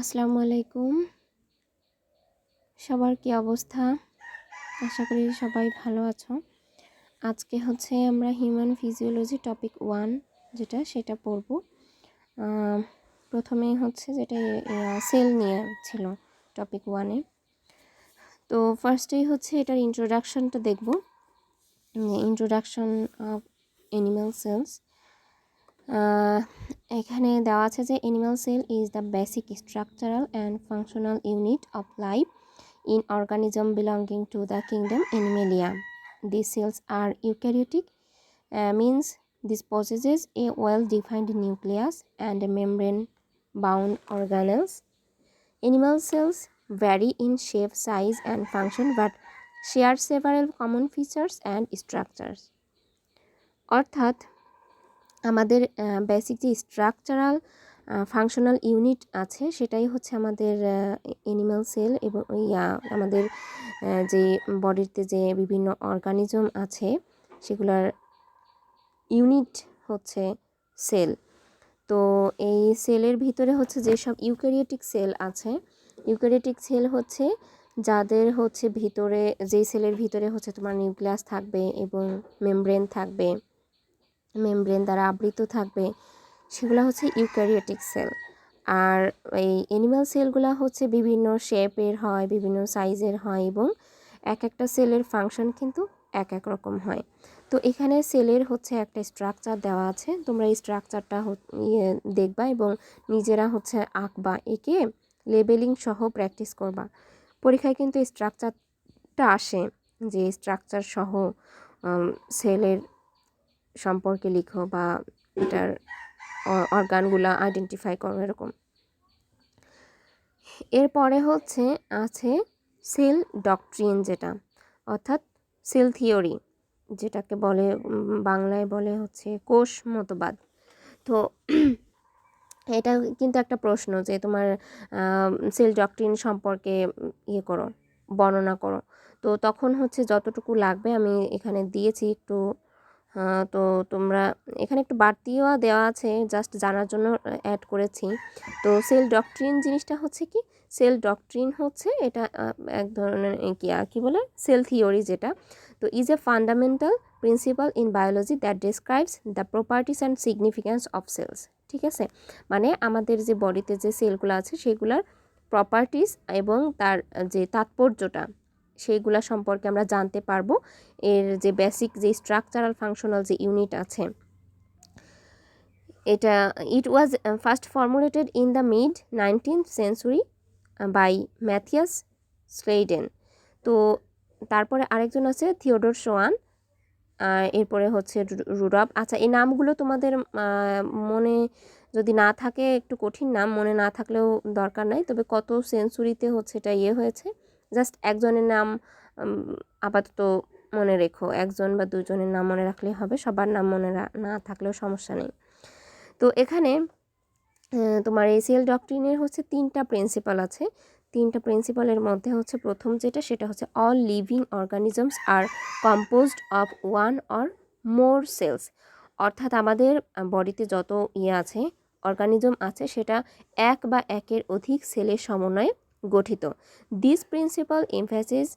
আসসালামু আলাইকুম। সবার কি অবস্থা? আশা করি সবাই ভালো আছো। আজকে আমরা হিউম্যান ফিজিওলজি টপিক 1 সেটা পড়ব। প্রথমে যেটা সেল নিয়ে ছিল টপিক 1 এ। তো ফার্স্টেই এটার ইন্ট্রোডাকশনটা দেখব। Introduction of animal cells. এখানে দেওয়া আছে যে animal cell is the basic structural and functional unit of life in organism belonging to the kingdom Animalia. These cells are eukaryotic, means this possesses a well-defined nucleus and a membrane-bound organelles. Animal cells vary in shape, size and function but share several common features and structures. অর্থাৎ আমাদের basic যে structural functional unit আছে সেটাই আমাদের animal sell এবং আমাদের যে বডিতে যে বিভিন্ন অর্গানিজম আছে সেগুলোর ইউনিট সেল। তো এই সেলের ভিতরে যেসব ইউক্যারিওটিক সেল আছে, ইউক্যারিওটিক সেল যাদের ভিতরে যেই সেলের ভিতরে তোমার নিউক্লিয়াস থাকবে এবং মেমব্রেন থাকবে, মেমব্রেন দ্বারা আবৃত থাকবে, সেগুলো ইউক্যারিওটিক সেল। আর এই অ্যানিমাল সেলগুলো বিভিন্ন শেপের হয়, বিভিন্ন সাইজের হয় এবং এক একটা সেলের ফাংশন কিন্তু এক এক রকম হয়। তো এখানে সেলের একটা স্ট্রাকচার দেওয়া আছে, তোমরা এই স্ট্রাকচারটা দেখবা এবং নিজেরা আঁকবা, এঁকে লেবেলিং সহ প্র্যাকটিস করবা। পরীক্ষায় কিন্তু এই স্ট্রাকচারটা আসে যে স্ট্রাকচার সহ সেলের সম্পর্কে লিখো বা এটার অর্গানগুলো আইডেন্টিফাই করো এরকম। এরপরে আছে সেল ডক্ট্রিন, যেটা অর্থাৎ সেল থিওরি, যেটাকে বলে বাংলায় বলে কোষ মতবাদ। তো এটা কিন্তু একটা প্রশ্ন যে তোমার সেল ডক্ট্রিন সম্পর্কে করো, বর্ণনা করো। তো তখন যতটুকু লাগবে আমি এখানে দিয়েছি একটু, তো তোমরা এখানে একটু বাড়তিও দেওয়া আছে, জাস্ট জানার জন্য অ্যাড করেছি। তো সেল ডক্ট্রিন জিনিসটা কি, সেল ডক্ট্রিন এটা এক ধরনের কি বলে সেল থিওরি, যেটা তো is a fundamental principle in biology that describes the properties and significance of cells. ঠিক আছে, মানে আমাদের যে বডিতে যে সেলগুলো আছে সেগুলোর প্রপার্টিস এবং তার যে তাৎপর্যটা সেইগুলা সম্পর্কে আমরা জানতে পারবো। এর যে বেসিক যে স্ট্রাকচারাল ফাংশনাল যে ইউনিট আছে এটা, it was first formulated in the mid 19th century by Matthias Schleiden. তো তারপরে আরেকজন আছে থিওডোর শোয়ান, এরপরে রুডব। আচ্ছা, এই নামগুলো তোমাদের মনে যদি না থাকে, একটু কঠিন নাম, মনে না থাকলেও দরকার নাই, তবে কত সেঞ্চুরিতে এটা হয়েছে জাস্ট একজনের নাম আপাতত মনে রেখো, একজন বা দুজনের নাম মনে রাখলেই হবে, সবার নাম মনে না থাকলেও সমস্যা নেই। তো এখানে তোমার এই সেল ডক্ট্রিনের 3টা প্রিন্সিপাল আছে। 3টা প্রিন্সিপালের মধ্যে প্রথম যেটা, সেটা all living organisms are composed of one or more cells. অর্থাৎ আমাদের বডিতে যত আছে অর্গানিজম আছে সেটা এক বা একের অধিক সেলের সমন্বয়ে গঠিত। This principle emphasis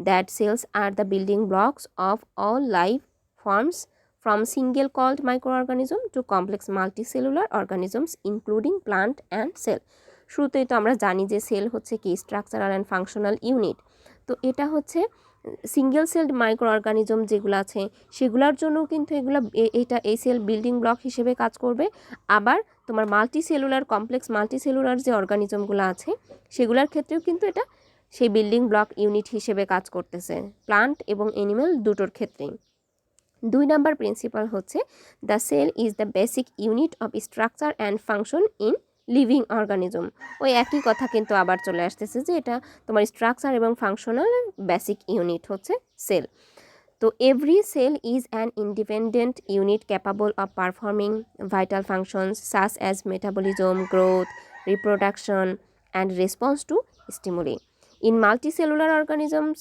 that cells are the building blocks of all life forms from single called microorganism to complex multicellular organisms including plant and cell. শুরুতেই তো আমরা জানি যে সেল কি স্ট্রাকচারাল অ্যান্ড ফাংশনাল ইউনিট। তো এটা সিঙ্গেল সেলড মাইক্রো অর্গানিজম যেগুলো আছে সেগুলোর জন্য কিন্তু এটা এই সেল বিল্ডিং ব্লক হিসেবে কাজ করবে। আবার তোমার মাল্টিসেলুলার কমপ্লেক্স মাল্টিসেলুলার যে অর্গানিজমগুলো আছে সেগুলোর ক্ষেত্রেও কিন্তু এটা সেই বিল্ডিং ব্লক ইউনিট হিসেবে কাজ করতেছে, প্লান্ট এবং অ্যানিমেল দুটোর ক্ষেত্রেই। 2 number principle the cell is the basic unit of structure and function in living organism. ওই একই কথা কিন্তু আবার চলে আসতেছে যে এটা তোমার স্ট্রাকচার এবং ফাংশনাল বেসিক ইউনিট সেল। তো every cell is an independent unit capable of performing vital functions such as metabolism, growth, reproduction and response to stimuli. In multicellular organisms,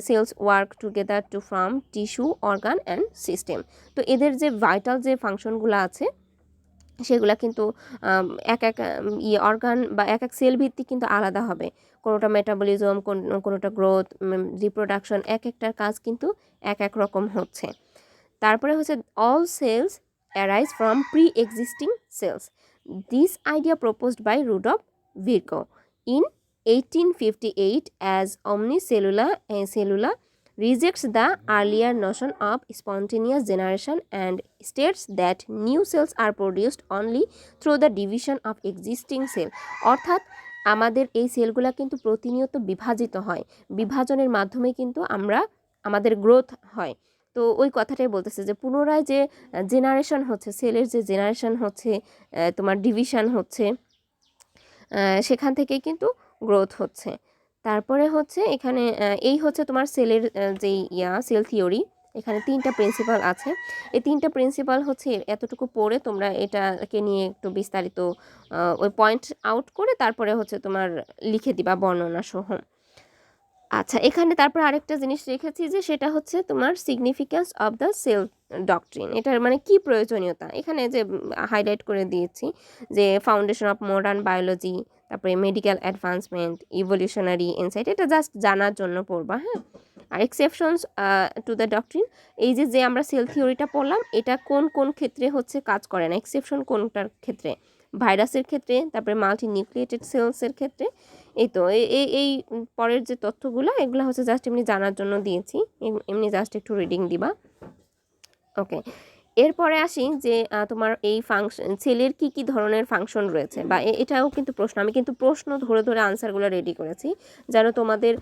cells work together to form tissue, organ and system. তো এদের যে vital যে ফাংশনগুলো আছে সেগুলা কিন্তু এক এক organ বা এক এক সেল ভিত্তিক কিন্তু আলাদা হবে, কোনোটা মেটাবলিজম, কোনোটা গ্রোথ, রিপ্রোডাকশন, এক একটার কাজ কিন্তু এক এক রকম হচ্ছে। তারপরে হচ্ছে all cells arise from pre existing cells, this idea proposed by Rudolf Virchow in 1858 as omnicellular rejects the earlier notion of spontaneous generation and states that new cells are produced only through the division of existing cell। অর্থাৎ আমাদের এই সেলগুলা কিন্তু প্রতিনিয়ত বিভাজিত হয়, বিভাজনের মাধ্যমে কিন্তু আমাদের গ্রোথ হয়। তো ওই কথাটাই বলতেছে যে পুনরায় যে জেনারেশন হচ্ছে, সেলের যে জেনারেশন হচ্ছে, তোমার ডিভিশন হচ্ছে, সেখান থেকেই কিন্তু গ্রোথ হচ্ছে। তারপরে হচ্ছে এখানে এই হচ্ছে তোমার সেলের যেই সেল থিওরি, এখানে 3টা প্রিন্সিপাল আছে। এই 3টা প্রিন্সিপাল হচ্ছে এতটুকু পড়ে তোমরা এটাকে নিয়ে একটু বিস্তারিত ওই পয়েন্ট আউট করে তারপরে হচ্ছে তোমার লিখে দিবা বর্ণনা সহ। আচ্ছা, এখানে তারপর আরেকটা জিনিস রেখেছি যে সেটা হচ্ছে তোমার significance of the cell doctrine, এটার মানে কি প্রয়োজনীয়তা, এখানে যে হাইলাইট করে দিয়েছি যে ফাউন্ডেশন অফ মডার্ন বায়োলজি, তারপরে মেডিকেল অ্যাডভান্সমেন্ট, ইভলিউশনারি ইনসাইট, এটা জাস্ট জানার জন্য পড়বা, হ্যাঁ। আর এক্সেপশনস টু দ্য ডক্ট্রিন, এই যে আমরা সেল থিওরিটা পড়লাম, এটা কোন কোন ক্ষেত্রে হচ্ছে কাজ করে না, এক্সেপশন কোনটার ক্ষেত্রে, ভাইরাসের ক্ষেত্রে, তারপরে মাল্টি নিউক্লিয়েটেড সেলসের ক্ষেত্রে। এই তো এই পরের যে তথ্যগুলো এগুলো হচ্ছে জাস্ট এমনি জানার জন্য দিয়েছি, এমনি জাস্ট একটু রিডিং দিবা। ওকে, এরপরে আসি যে তোমার এই ফাংশন সেলের কি কি ধরনের ফাংশন রয়েছে, বা এটাও কিন্তু প্রশ্ন, আমি কিন্তু প্রশ্ন ধরে ধরে আনসারগুলো রেডি করেছি যেন তোমাদের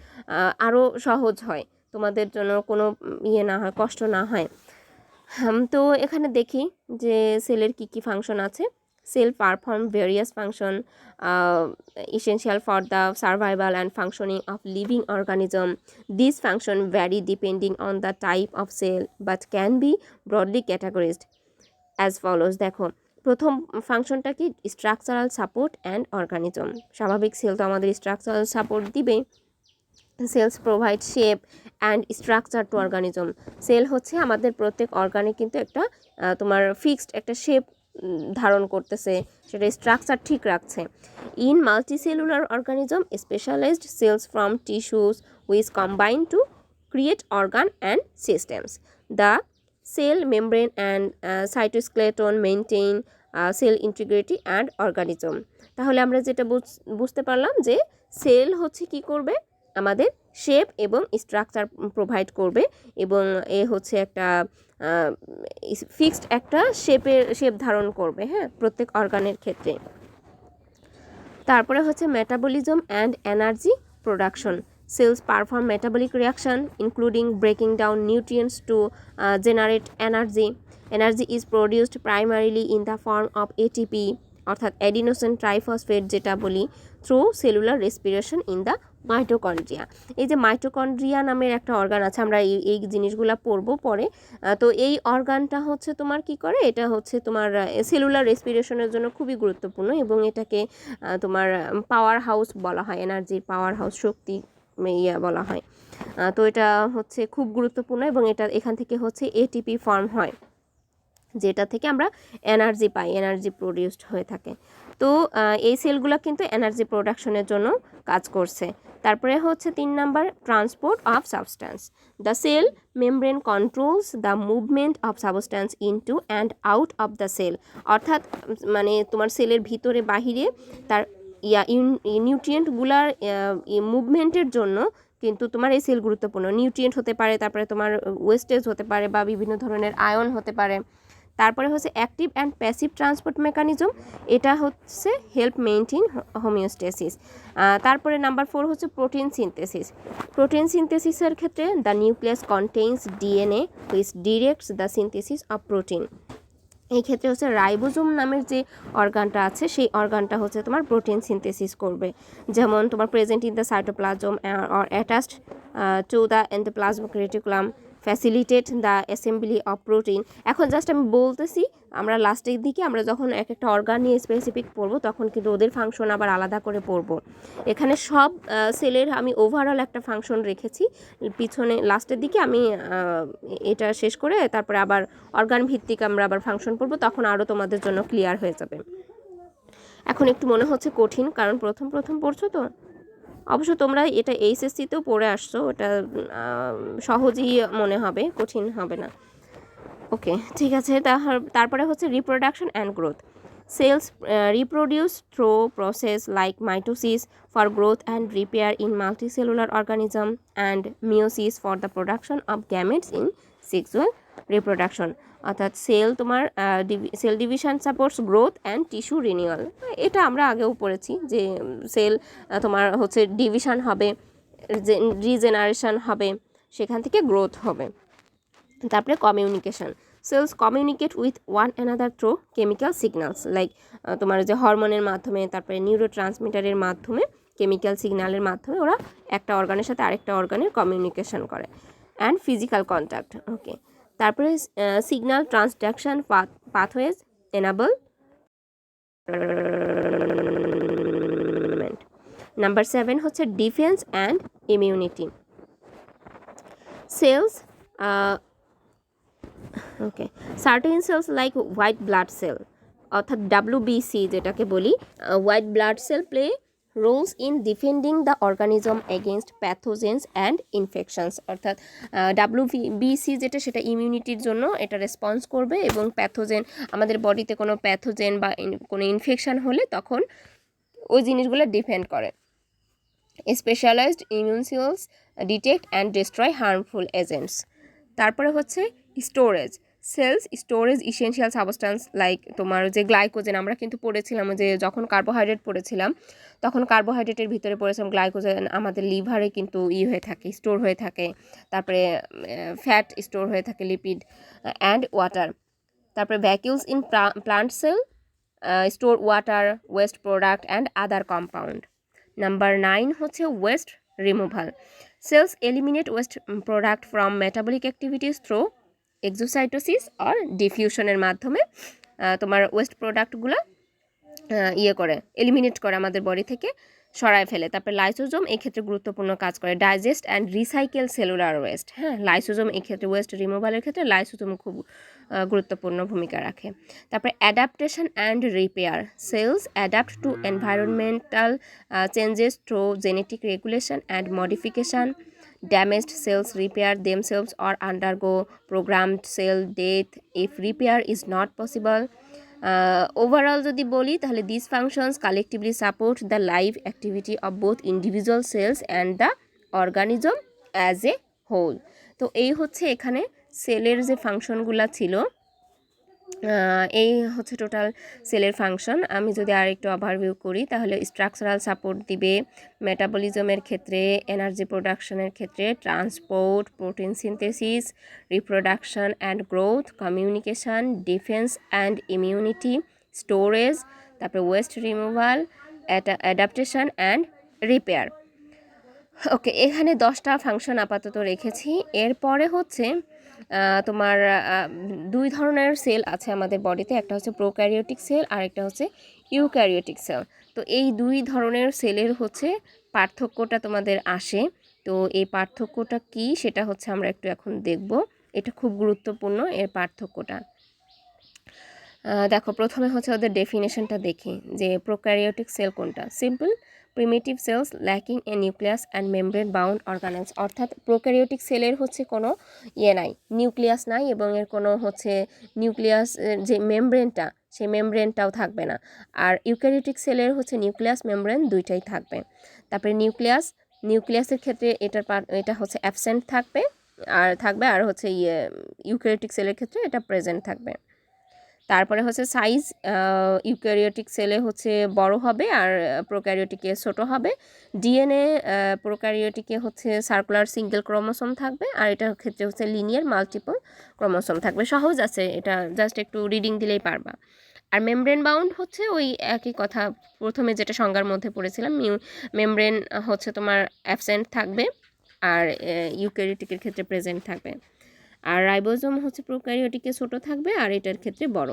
আরও সহজ হয়, তোমাদের জন্য কোনো না হয়, কষ্ট না হয়। তো এখানে দেখি যে সেলের কি কি ফাংশন আছে। Cell perform various functions essential for the survival and functioning of living organism. These functions vary depending on the type of cell but can be broadly categorized as follows। দেখো, প্রথম ফাংশনটা কি, স্ট্রাকচারাল সাপোর্ট অ্যান্ড অর্গানিজম। স্বাভাবিক cell তো আমাদের structural support দিবে। Cells provide shape and structure to organism. Cell হচ্ছে আমাদের প্রত্যেক অর্গানে কিন্তু একটা তোমার ফিক্সড একটা শেপ ধারণ করতেছে, সেটা স্ট্রাকচার ঠিক রাখছে। In multicellular organism specialised cells from tissues which combine to create organ and systems. The cell membrane and cytoskeleton maintain cell integrity and organism. তাহলে আমরা যেটা বুঝতে পারলাম যে সেল হচ্ছে কি করবে, আমাদের শেপ এবং স্ট্রাকচার প্রোভাইড করবে, এবং এ হচ্ছে একটা ফিক্সড একটা শেপ ধারণ করবে, হ্যাঁ, প্রত্যেক অর্গানের ক্ষেত্রে। তারপরে হচ্ছে metabolism and energy production. Cells perform metabolic reaction including breaking down nutrients to generate energy. Energy is produced primarily in the form of ATP, অর্থাৎ অ্যাডিনোসিন ট্রাইফসফেট যেটা বলি, through cellular respiration in the mitochondria. এই যে mitochondria নামের একটা organ আছে, আমরা এই জিনিসগুলো পড়বো পরে। তো এই অর্গানটা হচ্ছে তোমার কি করে, এটা হচ্ছে তোমার সেলুলার রেসপিরেশনের জন্য খুবই গুরুত্বপূর্ণ, এবং এটাকে তোমার পাওয়ার হাউস বলা হয়, এনার্জির পাওয়ার হাউস, শক্তি বলা হয়। তো এটা হচ্ছে খুব গুরুত্বপূর্ণ, এবং এখান থেকে হচ্ছে এটিপি ফর্ম হয়, যেটা থেকে আমরা এনার্জি পাই, এনার্জি প্রডিউসড হয়ে থাকে। তো এই সেলগুলো কিন্তু এনার্জি প্রোডাকশনের জন্য কাজ করছে। তারপরে হচ্ছে 3 number, transport of substance. The cell membrane controls the movement of substance into and out of the cell. অর্থাৎ মানে তোমার সেলের ভিতরে বাহিরে তার নিউট্রিয়েন্টগুলার মুভমেন্টের জন্য কিন্তু তোমার এই সেল গুরুত্বপূর্ণ। নিউট্রিয়েন্ট হতে পারে, তারপরে তোমার ওয়েস্টেজ হতে পারে, বা বিভিন্ন ধরনের আয়ন হতে পারে। তারপরে হচ্ছে active and passive transport mechanism, এটা হচ্ছে হেল্প মেইনটেইন হোমিওস্টেসিস। তারপরে নাম্বার 4 হচ্ছে প্রোটিন সিনথেসিস। প্রোটিন সিনথেসিসের ক্ষেত্রে the nucleus contains DNA which directs the synthesis of protein. এই ক্ষেত্রে হচ্ছে রাইবোজোম নামের যে অর্গানটা আছে, সেই অর্গানটা হচ্ছে তোমার প্রোটিন সিনথেসিস করবে, যেমন তোমার present in the cytoplasm or attached to the endoplasmic reticulum facilitate the assembly of protein. এখন জাস্ট আমি বলতেছি, আমরা লাস্টের দিকে আমরা যখন এক একটা অর্গান নিয়ে স্পেসিফিক পড়বো তখন কিন্তু ওদের ফাংশন আবার আলাদা করে পড়বো। এখানে সব সেলের আমি ওভারঅল একটা ফাংশন রেখেছি, পিছনে লাস্টের দিকে আমি এটা শেষ করে তারপরে আবার অর্গান ভিত্তিক আমরা আবার ফাংশন পড়বো, তখন আরও তোমাদের জন্য ক্লিয়ার হয়ে যাবে। এখন একটু মনে হচ্ছে কঠিন, কারণ প্রথম পড়ছো তো। অবশ্য তোমরা এটা এইচএসসিতেও পড়ে আসছো, এটা সহজই মনে হবে, কঠিন হবে না। ওকে, ঠিক আছে। তারপরে হচ্ছে reproduction and growth. Cells reproduce through process like mitosis for growth and repair in multicellular organism and meiosis for the production of gametes in sexual reproduction. অর্থাৎ সেল তোমার cell division supports growth and tissue renewal. এটা আমরা আগেও পড়েছি যে sell তোমার হচ্ছে division হবে, রিজেনারেশন হবে, সেখান থেকে গ্রোথ হবে। তারপরে communication. Cells communicate with one another through chemical signals like তোমার যে হরমোনের মাধ্যমে, তারপরে নিউরো ট্রান্সমিটারের মাধ্যমে, কেমিক্যাল সিগন্যালের মাধ্যমে ওরা একটা অর্গানের সাথে আরেকটা অর্গানের কমিউনিকেশন করে। And physical contact. ওকে, তারপরে signal transduction pathways enable. Number 7 হচ্ছে defence and immunity. Cells okay, certain cells like white blood cell অর্থাৎ WBC যেটাকে বলি, white blood cell play roles in defending the organism against pathogens and infections. অর্থাৎ WBC যেটা, সেটা ইমিউনিটির জন্য এটা response করবে, এবং প্যাথোজেন, আমাদের বডিতে কোনো প্যাথোজেন বা কোনো ইনফেকশন হলে তখন ওই জিনিসগুলো ডিফেন্ড করে। Specialised immune cells detect and destroy harmful agents. তারপরে হচ্ছে storage. Cells storage essential substance like তোমার যে গ্লাইকোজেন, আমরা কিন্তু পড়েছিলাম যে যখন কার্বোহাইড্রেট পড়েছিলাম তখন কার্বোহাইড্রেটের ভিতরে পড়েছিলাম গ্লাইকোজেন আমাদের লিভারে কিন্তু হয়ে থাকে, স্টোর হয়ে থাকে। তারপরে ফ্যাট স্টোর হয়ে থাকে, লিপিড অ্যান্ড ওয়াটার। তারপরে vacuoles in plant cell store water, waste product and other compound. Number 9 হচ্ছে waste removal. Cells eliminate waste product from metabolic activities through exocytosis আর ডিফিউশনের মাধ্যমে তোমার ওয়েস্ট প্রোডাক্টগুলো করে, এলিমিনেট করে, আমাদের বডি থেকে সরায় ফেলে। তারপরে লাইসোজোম এই ক্ষেত্রে গুরুত্বপূর্ণ কাজ করে, digest and recycle cellular West. হ্যাঁ, লাইসোজোম এই ক্ষেত্রে ওয়েস্ট রিমুভালের ক্ষেত্রে লাইসোজোম খুব গুরুত্বপূর্ণ ভূমিকা রাখে। তারপরে adaptation and repair. Cells adapt to environmental changes through genetic regulation and modification. Damaged cells repair themselves or undergo programmed cell death if repair is not possible. Overall যদি বলি তাহলে these functions collectively support the life activity of both individual cells and the organism as a whole. তো এই হচ্ছে এখানে সেলের যে ফাংশনগুলো ছিল, এই হচ্ছে টোটাল সেলের ফাংশন। আমি যদি আর একটু ওভারভিউ করি তাহলে স্ট্রাকচারাল সাপোর্ট দিবে মেটাবলিজমের ক্ষেত্রে, এনার্জি প্রোডাকশনের ক্ষেত্রে, transport, protein synthesis, reproduction and growth, communication, defence and immunity, storage, তারপরে waste removal, adaptation and repair. Okay, এখানে 10টা ফাংশন আপাতত রেখেছি। এরপরে হচ্ছে তোমার 2 ধরনের সেল আছে আমাদের বডিতে, একটা হচ্ছে প্রোক্যারিওটিক সেল আর একটা হচ্ছে ইউক্যারিওটিক সেল। তো এই 2 ধরনের সেলের হচ্ছে পার্থক্যটা তোমাদের আসে। তো এই পার্থক্যটা কি সেটা হচ্ছে আমরা একটু এখন দেখব, এটা খুব গুরুত্বপূর্ণ এর পার্থক্যটা। দেখো, প্রথমে হচ্ছে ওদের ডেফিনেশনটা দেখি যে প্রোক্যারিওটিক সেল কোনটা। Simple primitive cells lacking a nucleus and membrane bound organelles. অর্থাৎ প্রোক্যারিওটিক সেলের হচ্ছে কোনো নাই, নিউক্লিয়াস নাই, এবং এর কোনো হচ্ছে নিউক্লিয়াস যে মেমব্রেনটা সেই মেমব্রেনটাও থাকবে না। আর ইউক্যারিওটিক সেলের হচ্ছে নিউক্লিয়াস মেমব্রেন দুইটাই থাকবে। তারপরে নিউক্লিয়াসের ক্ষেত্রে এটা হচ্ছে অ্যাবসেন্ট থাকবে, আর হচ্ছে ইউক্যারিওটিক সেলের ক্ষেত্রে এটা প্রেজেন্ট থাকবে। তারপরে হচ্ছে সাইজ, ইউক্যারিওটিক সেলে হচ্ছে বড় হবে আর প্রোক্যারিওটিকে ছোট হবে। ডিএনএ প্রোক্যারিওটিকে হচ্ছে সার্কুলার সিঙ্গেল ক্রোমোসোম থাকবে, আর এটার ক্ষেত্রে হচ্ছে লিনিয়ার মাল্টিপল ক্রোমোসোম থাকবে। সহজ আছে, এটা জাস্ট একটু রিডিং দিলেই পারবা। আর মেমব্রেন বাউন্ড হচ্ছে ওই একই কথা, প্রথমে যেটা সংজ্ঞার মধ্যে পড়েছিলাম, মেমব্রেন হচ্ছে তোমার অ্যাবসেন্ট থাকবে আর ইউক্যারিওটিকের ক্ষেত্রে প্রেজেন্ট থাকবে। আর রাইবোজোম হচ্ছে প্রোক্যারিওটিকে ছোট থাকবে আর এটার ক্ষেত্রে বড়।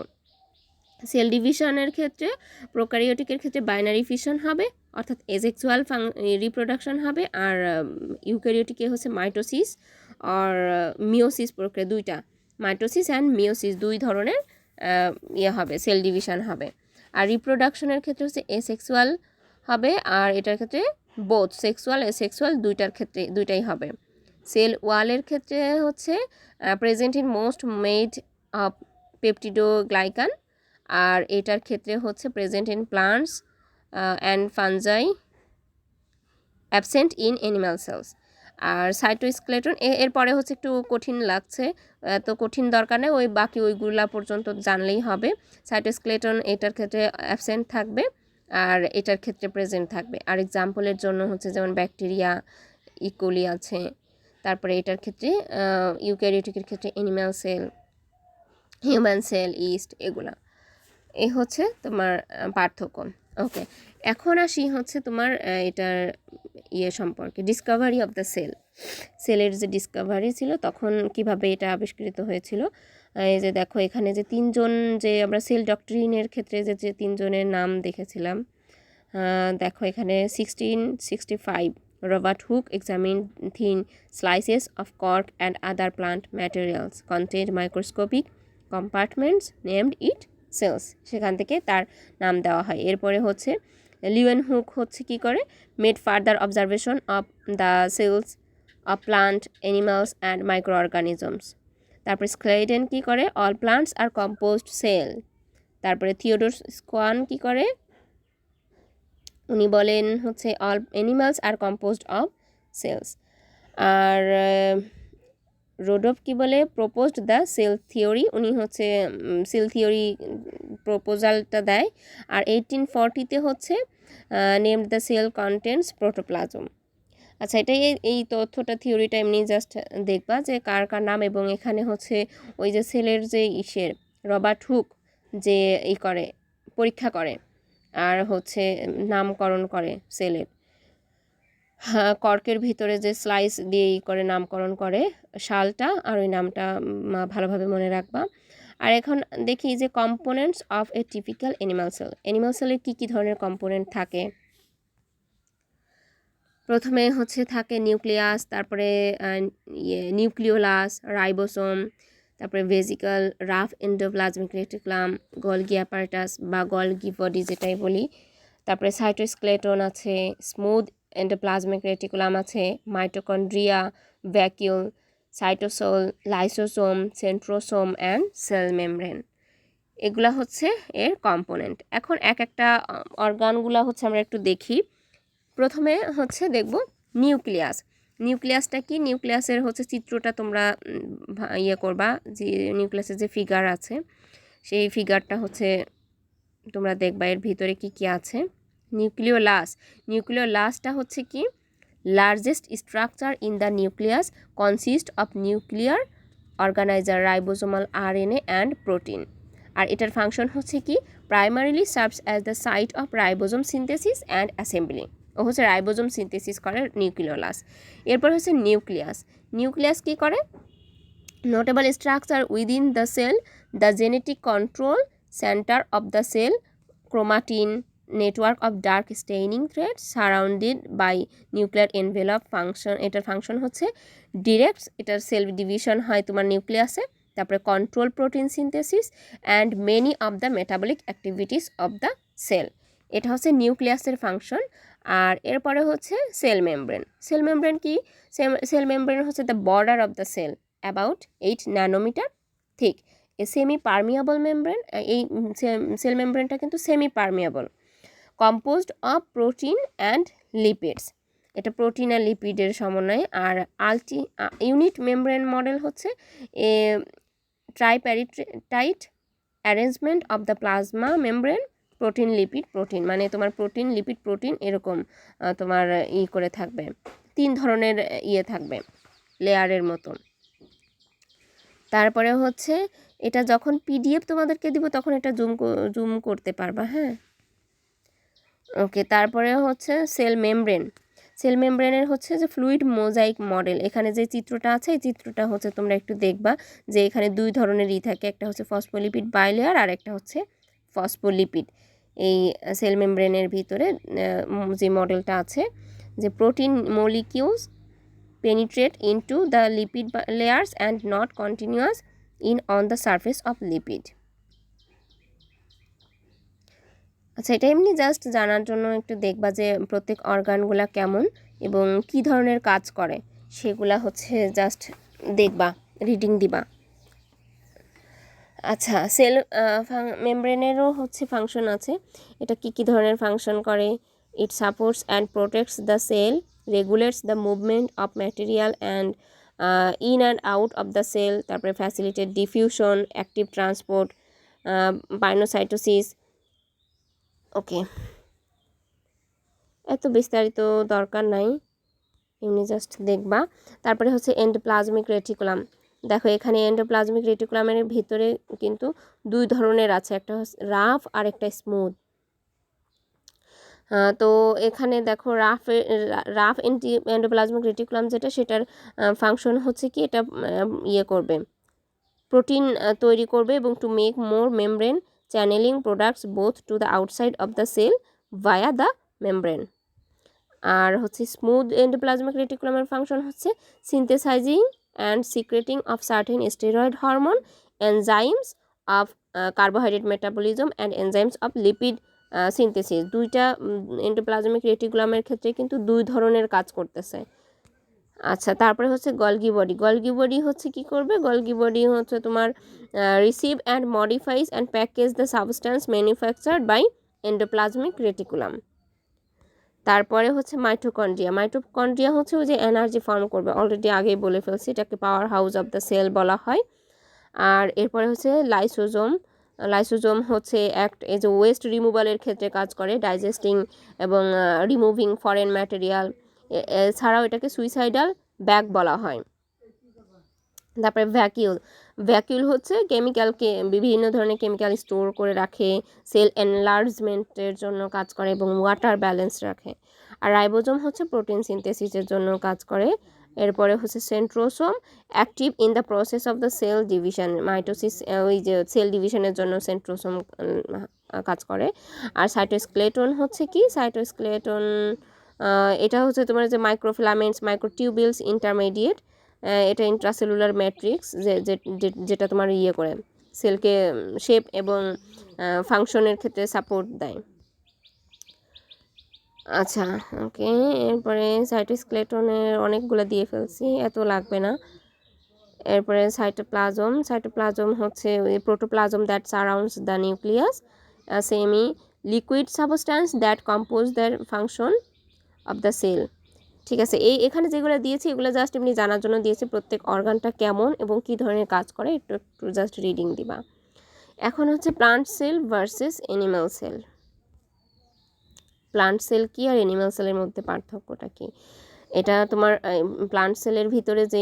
সেল ডিভিশনের ক্ষেত্রে প্রোক্যারিওটিকের ক্ষেত্রে বাইনারি ফিশন হবে, অর্থাৎ এসেক্সুয়াল রিপ্রোডাকশন হবে, আর ইউক্যারিওটিকে হচ্ছে মাইটোসিস আর মিওসিস প্রক্রিয়া, দুইটা মাইটোসিস অ্যান্ড মিওসিস দুই ধরনের হবে, সেল ডিভিশন হবে। আর রিপ্রোডাকশনের ক্ষেত্রে হচ্ছে এসেক্সুয়াল হবে, আর এটার ক্ষেত্রে বোথ সেক্সুয়াল এসেক্সুয়াল দুইটার ক্ষেত্রে দুইটাই হবে। সেল ওয়ালের ক্ষেত্রে হচ্ছে present in most made of peptidoglycan, আর এটার ক্ষেত্রে হচ্ছে present in plants and fungi, absent in animal cells. আর সাইটোস্কেলেটন এরপরে হচ্ছে একটু কঠিন লাগছে, তো কঠিন দরকার নেই, ওই বাকি ওইগুলা পর্যন্ত জানলেই হবে। সাইটোস্কেলেটন এটার ক্ষেত্রে অ্যাবসেন্ট থাকবে আর এটার ক্ষেত্রে প্রেজেন্ট থাকবে। আর এক্সাম্পলের জন্য হচ্ছে যেমন ব্যাকটেরিয়া, ইকোলি আছে, তারপরে এটার ক্ষেত্রে ইউক্যারিওটিকের ক্ষেত্রে animal cell, human cell, yeast, এগুলা। এই হচ্ছে তোমার পার্থক্য। ওকে, এখন আসি হচ্ছে তোমার এটার সম্পর্কে, ডিসকভারি অফ দ্য সেল। সেলের যে ডিসকভারি ছিল তখন কিভাবে এটা আবিষ্কৃত হয়েছিল। এই যে দেখো এখানে যে তিনজন, যে আমরা সেল ডক্ট্রিনের ক্ষেত্রে যে তিনজনের নাম দেখেছিলাম, দেখো এখানে 1665 Robert Hooke examined thin slices of cork and other plant materials contained microscopic compartments named it cells, সেখান থেকে তার নাম দেওয়া হয়। এরপরে হচ্ছে লিওয়েন হুক হচ্ছে কি করে, made further observation of the cells of plant, animals and micro organisms. তারপরে স্ক্লেডেন কি করে, all plants are composed cell. তারপরে থিওডোর স্কোয়ান কি করে, উনি বলেন হচ্ছে all animals are composed of cells. আর রোডফ কি বলে, প্রপোজড দ্য সেল থিওরি, উনি হচ্ছে সেল থিওরি প্রপোজালটা দেয়। আর 1840-তে হচ্ছে named the cell contents protoplasm. আচ্ছা, এটাই এই তথ্যটা থিওরিটা এমনি জাস্ট দেখবা যে কার কার নাম, এবং এখানে হচ্ছে ওই যে সেলের যে রবার্ট হুক যে করে পরীক্ষা করে আর হচ্ছে নামকরণ করে সেলের, কর্কের ভিতরে যে স্লাইস দিয়ে করে নামকরণ করে শালটা, আর ওই নামটা ভালোভাবে মনে রাখবা। আর এখন দেখি যে components of a typical animal cell, animal সেলের কী কী ধরনের কম্পোনেন্ট থাকে। প্রথমে হচ্ছে থাকে নিউক্লিয়াস, তারপরে নিউক্লিওলাস, রাইবোসোম, তারপরে vesicle, rough endoplasmic reticulum, Golgi apparatus বা গলগি বডি যেটাই বলি, তারপরে সাইটোস্কেলেটন আছে, স্মুথ এন্ডোপ্লাজমিক রেটিকুলাম আছে, mitochondria, vacuole, cytosol, lysosome, centrosome and cell membrane. এগুলা হচ্ছে এর কম্পোনেন্ট। এখন এক একটা অর্গানগুলা হচ্ছে আমরা একটু দেখি। প্রথমে হচ্ছে দেখব নিউক্লিয়াস। নিউক্লিয়াসটা কি, নিউক্লিয়াসের হচ্ছে চিত্রটা তোমরা করবা, যে নিউক্লিয়াসের যে ফিগার আছে সেই ফিগারটা হচ্ছে তোমরা দেখবা এর ভিতরে কি কি আছে। নিউক্লিওলাস, নিউক্লিওলাসটা হচ্ছে কি, largest structure in the nucleus consist of nuclear organiser, ribosomal RNA and protein. আর এটার ফাংশন হচ্ছে কি, primarily serves as the site of ribosome synthesis and assembly, ও হচ্ছে রাইবোজোম সিনথেসিস করে নিউক্লিওলাস। এরপর হচ্ছে নিউক্লিয়াস, নিউক্লিয়াস কি করে, notable structure within the cell, the genetic control centre of the cell, chromatin network of dark staining thread surrounded by nuclear envelope. Function, এটার function হচ্ছে direct, এটার সেল ডিভিশন হয় তোমার নিউক্লিয়াসে, তারপরে control protein synthesis and many of the metabolic activities of the cell. এটা হচ্ছে নিউক্লিয়াসের ফাংশন। আর এরপরে হচ্ছে সেল মেমব্রেন। সেল মেমব্রেন কি, সেল মেমব্রেন হচ্ছে the border of the sell about 8 nanometre thick, a semipermeable membrane. এই cell মেমব্রেনটা কিন্তু semipermeable, composed of protein and lipids, এটা প্রোটিন আর লিপিডের সমন্বয়ে। আর ইউনিট মেমব্রেন মডেল হচ্ছে a tripartite arrangement of the plasma membrane, protein lipid protein, মানে তোমার প্রোটিন লিপিড প্রোটিন এরকম তোমার করে থাকবে, 3 ধরনের থাকবে লেয়ারের মতো। তারপরে হচ্ছে এটা যখন পিডিএফ তোমাদেরকে দিব তখন এটা জুম করতে পারবা, হ্যাঁ। ওকে, তারপরে হচ্ছে সেল মেমব্রেন। সেল মেমব্রেনের হচ্ছে যে ফ্লুইড মোজাইক মডেল, এখানে যে চিত্রটা আছে এই চিত্রটা হচ্ছে তোমরা একটু দেখবা যে এখানে দুই ধরনের থাকে, একটা হচ্ছে ফসফোলিপিড বাইলেয়ার আর একটা হচ্ছে ফসফোলিপিড। এই সেল মেমব্রেনের ভিতরে যে মডেলটা আছে যে protein molecules penetrate into the lipid layers and not continuous in on the surface of lipid. আচ্ছা, এটা এমনি জাস্ট জানার জন্য একটু দেখবা যে প্রত্যেক অর্গানগুলা কেমন এবং কি ধরনের কাজ করে সেগুলা হচ্ছে জাস্ট দেখবা, রিডিং দিবা। আচ্ছা, সেল মেমব্রেনেরও হচ্ছে ফাংশন আছে, এটা কি ধরনের ফাংশন করে? It supports and protects the cell, regulates the movement of material and in and out of the cell, তারপরে facilitate diffusion, active transport, pinocytosis। ওকে, এত বিস্তারিত দরকার নাই, এমনি জাস্ট দেখবা। তারপরে হচ্ছে এন্ডোপ্লাজমিক রেটিকুলাম। দেখো এখানে এন্ডোপ্লাজমিক রেটিকুলামের ভিতরে কিন্তু দুই ধরনের আছে, একটা হচ্ছে রাফ আর একটা স্মুথ। তো এখানে দেখো রাফ এন্ডোপ্লাজমিক রেটিকুলাম যেটা, সেটার ফাংশন হচ্ছে কি এটা করবে, প্রোটিন তৈরি করবে এবং to make more membrane channelling products both to the outside of the cell via the membrane. আর হচ্ছে স্মুথ এন্ডোপ্লাজমিক রেটিকুলামের ফাংশন হচ্ছে synthesising and secreting of certain steroid hormone, enzymes of carbohydrate metabolism and enzymes of lipid synthesis. দুইটা endoplasmic রেটিকুলামের ক্ষেত্রে কিন্তু দুই ধরনের কাজ করতেছে। আচ্ছা, তারপরে হচ্ছে গলগি বডি। গলগি বডি হচ্ছে কি করবে? গলগি বডি হচ্ছে তোমার receive and modifies and package the substance manufactured by endoplasmic reticulum. তারপরে হচ্ছে মাইটোকন্ড্রিয়া। মাইটোকন্ড্রিয়া হচ্ছে ওই যে এনার্জি ফর্ম করবে, অলরেডি আগেই বলে ফেলছি, এটাকে power house of the cell বলা হয়। আর এরপরে হচ্ছে লাইসোজোম। লাইসোজোম হচ্ছে এই যে ওয়েস্ট রিমুভালের ক্ষেত্রে কাজ করে, ডাইজেস্টিং এবং রিমুভিং ফরেন ম্যাটেরিয়াল। এছাড়াও এটাকে সুইসাইডাল ব্যাগ বলা হয়। তারপরে ভ্যাকিউল হচ্ছে কেমিক্যালকে, বিভিন্ন ধরনের কেমিক্যাল স্টোর করে রাখে, সেল এনলার্জমেন্টের জন্য কাজ করে এবং ওয়াটার ব্যালেন্স রাখে। আর রাইবোজোম হচ্ছে প্রোটিন সিনথেসিসের জন্য কাজ করে। এরপরে হচ্ছে centrosome, active in the process of the cell division, mitosis, ওই যে সেল ডিভিশনের জন্য সেন্ট্রোসোম কাজ করে। আর সাইটোস্কেলেটন হচ্ছে কি? সাইটোস্কেলেটন এটা হচ্ছে তোমার যে মাইক্রোফিলামেন্টস, মাইক্রোটিউবিলস, ইন্টারমিডিয়েট, এটা ইন্ট্রাসেলুলার ম্যাট্রিক্স যেটা তোমার করে সেলকে শেপ এবং ফাংশনের ক্ষেত্রে সাপোর্ট দেয়। আচ্ছা, ওকে, এরপরে সাইটোস্কেলেটনের অনেকগুলো দিয়ে ফেলছি, এত লাগবে না। এরপরে সাইটোপ্লাজম হচ্ছে protoplasm that surrounds the nucleus, semi liquid substance that compose the function of the cell. ঠিক আছে, এখানে যেগুলো দিয়েছি এগুলো জাস্ট এমনি জানার জন্য দিয়েছি প্রত্যেক অর্গানটা কেমন এবং কী ধরনের কাজ করে, একটু জাস্ট রিডিং দিবা। এখন হচ্ছে plant cell versus animal cell. Plant cell কি আর অ্যানিম্যাল সেলের মধ্যে পার্থক্যটা কি? এটা তোমার প্লান্ট সেলের ভিতরে যে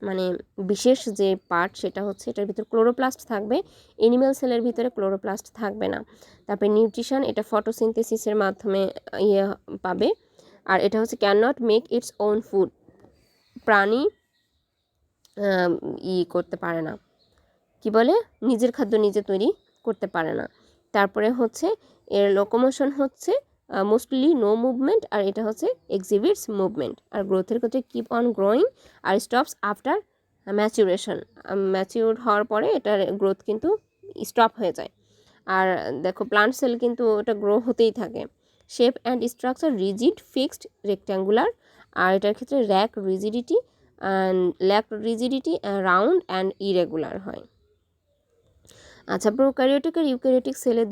মানে বিশেষ যে পার্ট, সেটা হচ্ছে এটার ভিতরে ক্লোরোপ্লাস্ট থাকবে, অ্যানিম্যাল সেলের ভিতরে ক্লোরোপ্লাস্ট থাকবে না। তারপরে নিউট্রিশন, এটা ফটোসিনথেসিসের মাধ্যমে পাবে। আর এটা হচ্ছে can not make its own food, প্রাণী করতে পারে না, কি বলে, নিজের খাদ্য নিজে তৈরি করতে পারে না। তারপরে হচ্ছে এর লোকোমোশন হচ্ছে মোস্টলি নো মুভমেন্ট, আর এটা হচ্ছে এক্সিবিটস মুভমেন্ট। আর গ্রোথের ক্ষেত্রে কিপ অন গ্রোয়িং আর স্টপস আফটার ম্যাচুরেশন, ম্যাচিউর হওয়ার পরে এটার গ্রোথ কিন্তু স্টপ হয়ে যায়। আর দেখো প্লান্ট সেল কিন্তু ওটা গ্রো হতেই থাকে। Shape and structure rigid, fixed, rectangular. আর এটার ক্ষেত্রে lack rigidity round and irregular হয়। আচ্ছা, প্রোক্যারিওটিক আর ইউক্যারিওটিক সেলে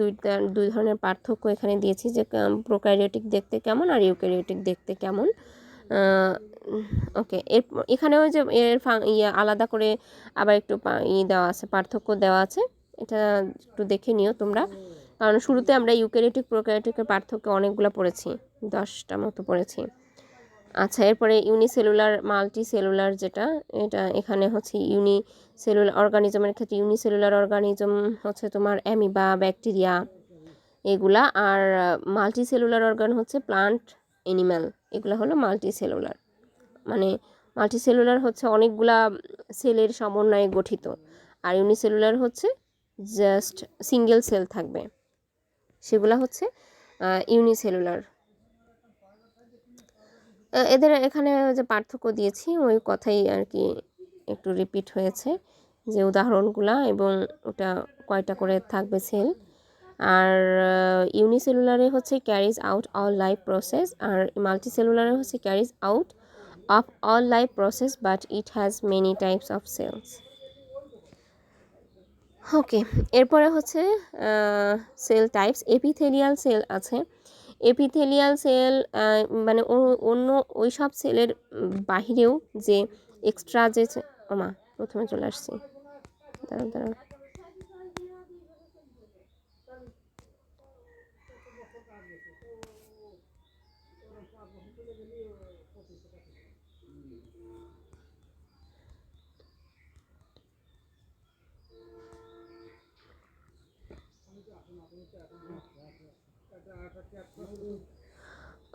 দুই ধরনের পার্থক্য এখানে দিয়েছি, যে প্রোক্যারিওটিক দেখতে কেমন আর ইউক্যারিওটিক দেখতে কেমন। ওকে, এখানেও যে আলাদা করে আবার একটু দেওয়া আছে, পার্থক্য দেওয়া আছে, এটা একটু দেখে নিও তোমরা, কারণ শুরুতে আমরা ইউক্যারিওটিক প্রোক্যারিওটিকের পার্থক্য অনেকগুলো পড়েছি, 10টা মতো পড়েছি। আচ্ছা, এরপরে ইউনিসেলুলার মাল্টি সেলুলার, যেটা এটা এখানে হচ্ছে ইউনিসেলুলার অর্গানিজমের ক্ষেত্রে ইউনিসেলুলার অর্গানিজম হচ্ছে তোমার অ্যামিবা, ব্যাকটেরিয়া এগুলা। আর মাল্টি সেলুলার অর্গান হচ্ছে প্লান্ট, অ্যানিম্যাল এগুলো হলো মাল্টিসেলুলার। মানে মাল্টিসেলুলার হচ্ছে অনেকগুলা সেলের সমন্বয়ে গঠিত, আর ইউনিসেলুলার হচ্ছে জাস্ট সিঙ্গেল সেল থাকবে, সেগুলো হচ্ছে ইউনিসেলুলার। এদের এখানে যে পার্থক্য দিয়েছি ওই কথাই আর কি একটু রিপিট হয়েছে, যে উদাহরণগুলা এবং ওটা কয়টা করে থাকবে সেল। আর ইউনিসেলুলারে হচ্ছে carries out all life process, আর মাল্টিসেলুলারে হচ্ছে carries out of all life process but it has many types of cells. Okay, এরপরে হচ্ছে সেল টাইপস। এপিথেলিয়াল সেল আছে। এপিথেলিয়াল সেল মানে অন্য ওই সব সেলের বাহিরেও যে এক্সট্রা যে ওমা প্রথমে চলে আসছি, দাঁড়াও দাঁড়াও।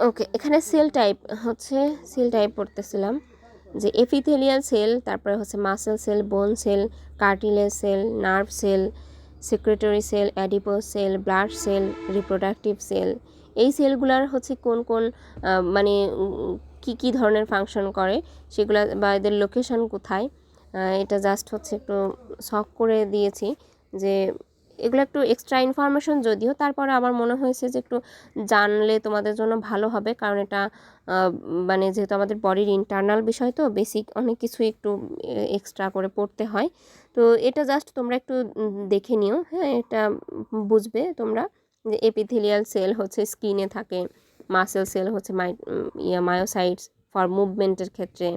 ওকে, এখানে সেল টাইপ হচ্ছে, সেল টাইপ পড়তেছিলাম যে এপিথেলিয়াল সেল, তারপরে হচ্ছে muscle cell, bone cell, cartilage cell, nerve cell, secretory cell, adipose cell, blood cell, reproductive cell. এই সেলগুলার হচ্ছে কোন কোন মানে কি ধরনের ফাংশন করে সেগুলো, বা এদের লোকেশন কোথায়, এটা জাস্ট হচ্ছে একটু শখ করে দিয়েছি, যে এগুলো একটু এক্সট্রা ইনফরমেশন যদিও, তারপরে আমার মনে হয়েছে যে একটু জানলে তোমাদের জন্য ভালো হবে, কারণ এটা মানে যেহেতু আমাদের বডির ইন্টারনাল বিষয়, তো বেসিক অনেক কিছু একটু এক্সট্রা করে পড়তে হয়। তো এটা জাস্ট তোমরা একটু দেখে নিও, হ্যাঁ, এটা বুঝবে তোমরা যে এপিথেলিয়াল সেল হচ্ছে স্কিনে থাকে, মাসেল সেল হচ্ছে মায়োসাইটস ফর মুভমেন্টের ক্ষেত্রে,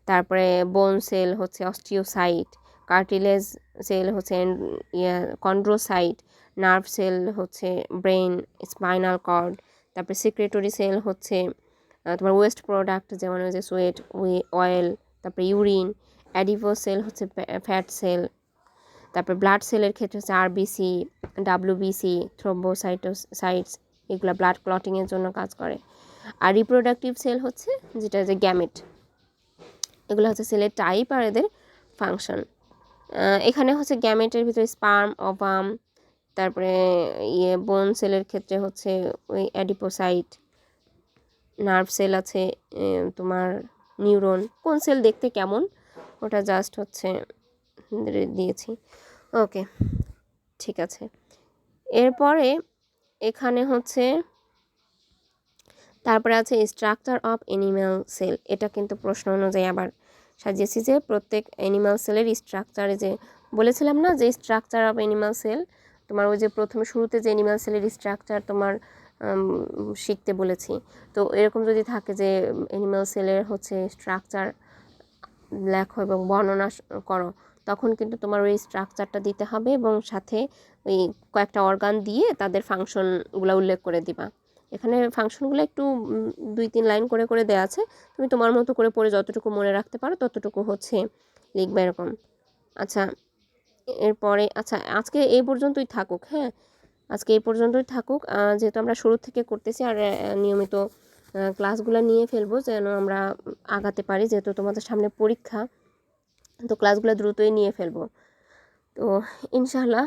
তারপরে বোন সেল হচ্ছে অস্টিওসাইট, কার্টিলেজ সেল হচ্ছে কন্ড্রোসাইট, নার্ভ সেল হচ্ছে ব্রেন, স্পাইনাল কর্ড, তারপরে সিক্রেটরি সেল হচ্ছে তোমার ওয়েস্ট প্রোডাক্ট, যেমন হচ্ছে সোয়েট, অয়েল, তারপরে ইউরিন। অ্যাডিপোজ সেল হচ্ছে ফ্যাট সেল। তারপরে ব্লাড সেলের ক্ষেত্রে হচ্ছে আরবিসি, ডাব্লিউবিসি, থ্রোম্বোসাইটোসাইটস, এগুলো ব্লাড ক্লটিংয়ের জন্য কাজ করে। আর রিপ্রোডাক্টিভ সেল হচ্ছে যেটা যে গ্যামেট, এগুলো হচ্ছে সেলের টাইপ আর এদের ফাংশন। এখানে হচ্ছে গ্যামেটের ভিতরে স্পার্ম, ওভাম, তারপরে বোন সেলের ক্ষেত্রে হচ্ছে ওই অ্যাডিপোসাইট, নার্ভ সেল আছে তোমার নিউরন, কোন সেল দেখতে কেমন ওটা জাস্ট হচ্ছে দিয়েছি। ওকে, ঠিক আছে। এরপরে এখানে হচ্ছে তারপরে আছে স্ট্রাকচার অফ অ্যানিম্যাল সেল। এটা কিন্তু প্রশ্ন অনুযায়ী আবার সাজিয়েছি, যে প্রত্যেক অ্যানিম্যাল সেলের স্ট্রাকচারে, যে বলেছিলাম না যে স্ট্রাকচার অফ অ্যানিম্যাল সেল, তোমার ওই যে প্রথমে শুরুতে যে অ্যানিম্যাল সেলের স্ট্রাকচার তোমার শিখতে বলেছি, তো এরকম যদি থাকে যে অ্যানিম্যাল সেলের হচ্ছে স্ট্রাকচার লেখো এবং বর্ণনা করো, তখন কিন্তু তোমার ওই স্ট্রাকচারটা দিতে হবে এবং সাথে ওই কয়েকটা অর্গান দিয়ে তাদের ফাংশনগুলো উল্লেখ করে দিবা। এখানে ফাংশনগুলো একটু 2-3 লাইন করে করে দেওয়া আছে, তুমি তোমার মতো করে পড়ে যতটুকু মনে রাখতে পারো ততটুকু হচ্ছে লিখবে এরকম। আচ্ছা, এরপরে আচ্ছা আজকে এই পর্যন্তই থাকুক, হ্যাঁ, আজকে এই পর্যন্তই থাকুক, যেহেতু আমরা শুরু থেকে করতেছি, আর নিয়মিত ক্লাসগুলো নিয়ে ফেলবো যেন আমরা আগাতে পারি, যেহেতু তোমাদের সামনে পরীক্ষা, তো ক্লাসগুলো দ্রুতই নিয়ে ফেলবো। তো ইনশাআল্লাহ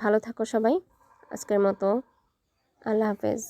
ভালো থাকো সবাই, আজকের মতো আল্লাহ হাফেজ।